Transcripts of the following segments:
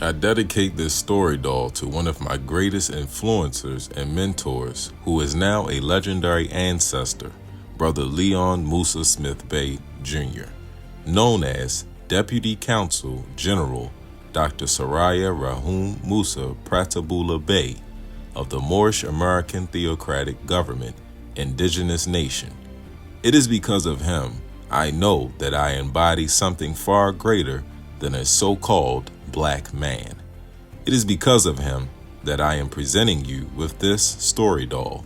I dedicate this story doll to one of my greatest influencers and mentors, who is now a legendary ancestor, Brother Leon Musa Smith Bey Jr., known as Deputy Counsel General Dr. Soraya Rahum Musa Pratabula Bey of the Moorish American Theocratic Government Indigenous Nation. It is because of him I know that I embody something far greater than a so-called black man. It is because of him that I am presenting you with this story doll.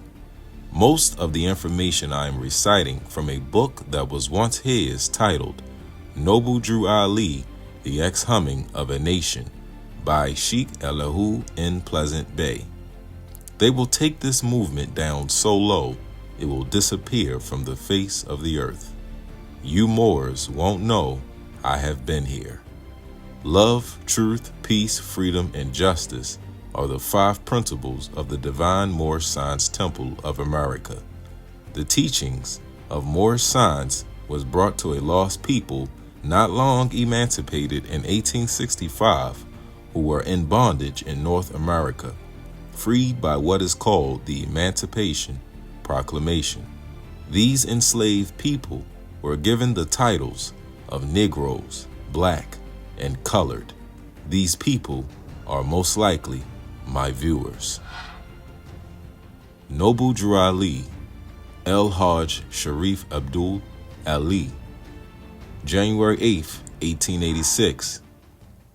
Most of the information I am reciting from a book that was once his, titled Noble Drew Ali, the Ex-Humming of a Nation, by Sheikh Elihu N. Pleasant Bey. They will take this movement down so low it will disappear from the face of the earth. You Moors won't know I have been here. Love, truth, peace, freedom, and justice are the 5 principles of the Divine Moorish Science Temple of America. The teachings of Moorish science was brought to a lost people not long emancipated in 1865 who were in bondage in North America, freed by what is called the Emancipation Proclamation. These enslaved people were given the titles of Negroes, black, and colored. These people are most likely my viewers. Noble Drew Ali, El Hajj Sharif Abdul Ali, January 8th, 1886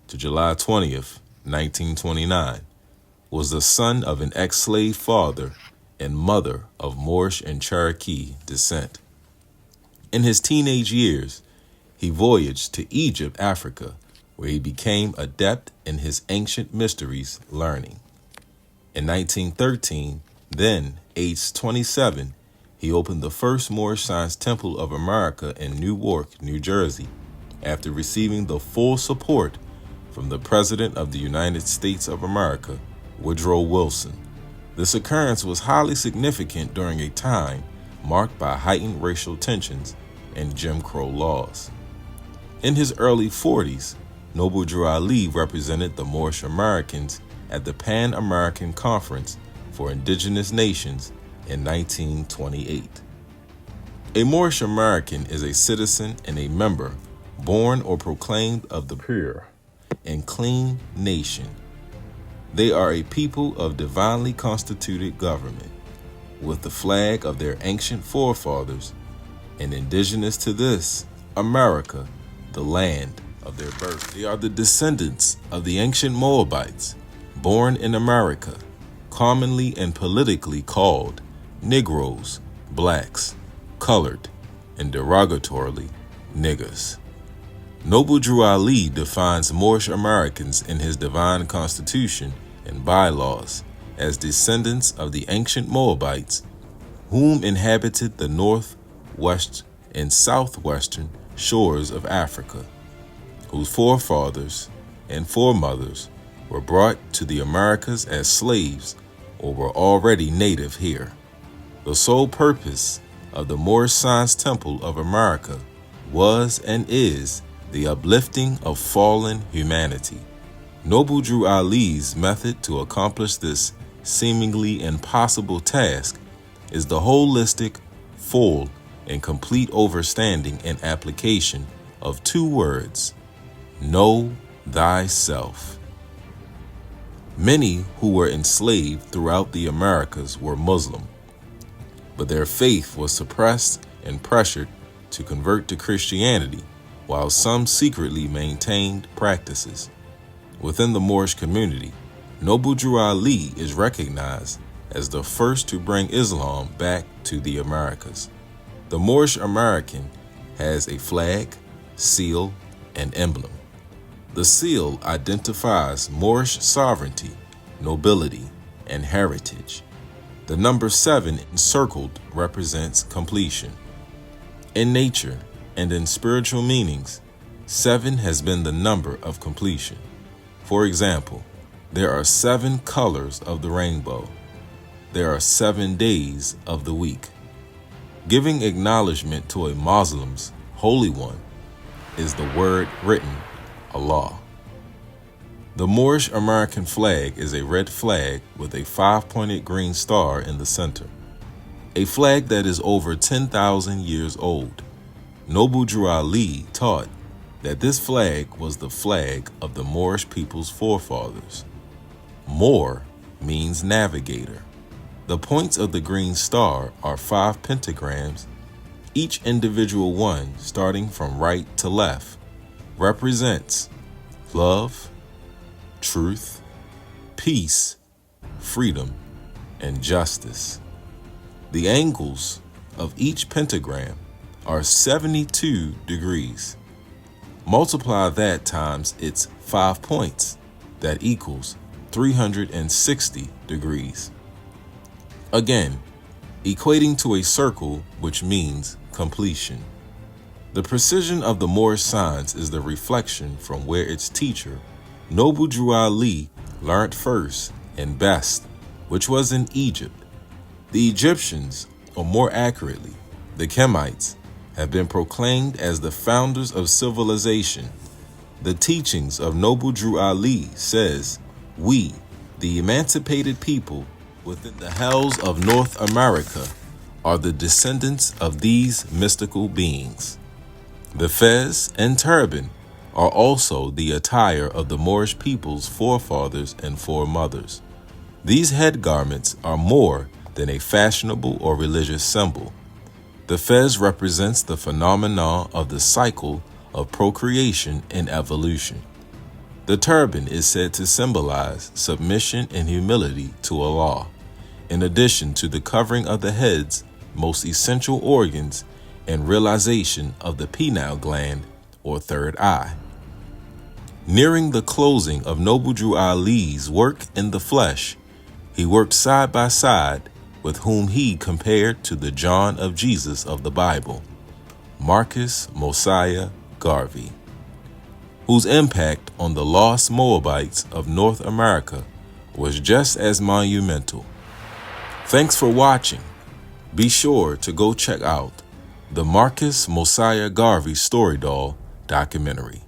to July 20th, 1929, was the son of an ex-slave father and mother of Moorish and Cherokee descent. In his teenage years, he voyaged to Egypt, Africa, where he became adept in his ancient mysteries learning. In 1913, then aged 27, he opened the first Moorish Science Temple of America in Newark, New Jersey, after receiving the full support from the President of the United States of America, Woodrow Wilson. This occurrence was highly significant during a time marked by heightened racial tensions and Jim Crow laws. In his early 40s, Noble Drew Ali represented the Moorish Americans at the Pan-American Conference for Indigenous Nations in 1928. A Moorish American is a citizen and a member, born or proclaimed of the pure and clean nation. They are a people of divinely constituted government, with the flag of their ancient forefathers, and indigenous to this, America, the land of their birth. They are the descendants of the ancient Moabites, born in America, commonly and politically called Negroes, blacks, colored, and derogatorily niggers. Noble Drew Ali defines Moorish Americans in his divine constitution and bylaws as descendants of the ancient Moabites, whom inhabited the north, west, and southwestern shores of Africa, whose forefathers and foremothers were brought to the Americas as slaves or were already native here. The sole purpose of the Moorish Science Temple of America was and is the uplifting of fallen humanity. Noble Drew Ali's method to accomplish this seemingly impossible task is the holistic, full, and complete understanding and application of 2 words: know thyself. Many who were enslaved throughout the Americas were Muslim, but their faith was suppressed and pressured to convert to Christianity, while some secretly maintained practices. Within the Moorish community, Noble Drew Ali is recognized as the first to bring Islam back to the Americas. The Moorish American has a flag, seal, and emblem. The seal identifies Moorish sovereignty, nobility, and heritage. The number 7 encircled represents completion. In nature and in spiritual meanings, 7 has been the number of completion. For example, there are 7 colors of the rainbow. There are 7 days of the week. Giving acknowledgement to a Muslim's Holy One is the word written, Allah. The Moorish American flag is a red flag with a 5-pointed green star in the center, a flag that is over 10,000 years old. Noble Drew Ali taught that this flag was the flag of the Moorish people's forefathers. Moor means navigator. The points of the green star are 5 pentagrams, each individual one starting from right to left, represents love, truth, peace, freedom, and justice. The angles of each pentagram are 72 degrees. Multiply that times its 5 points. That equals 360 degrees. Again, equating to a circle, which means completion. The precision of the Moorish signs is the reflection from where its teacher, Noble Drew Ali, learned first and best, which was in Egypt. The Egyptians, or more accurately, the Kemites, have been proclaimed as the founders of civilization. The teachings of Noble Drew Ali says, we, the emancipated people within the hells of North America, are the descendants of these mystical beings. The fez and turban are also the attire of the Moorish people's forefathers and foremothers. These head garments are more than a fashionable or religious symbol. The fez represents the phenomenon of the cycle of procreation and evolution. The turban is said to symbolize submission and humility to Allah, in addition to the covering of the head's most essential organs and realization of the pineal gland or third eye. Nearing the closing of Noble Drew Ali's work in the flesh, he worked side by side with whom he compared to the John of Jesus of the Bible, Marcus Mosiah Garvey, whose impact on the lost Moabites of North America was just as monumental. Thanks for watching. Be sure to go check out the Marcus Mosiah Garvey Story Doll documentary.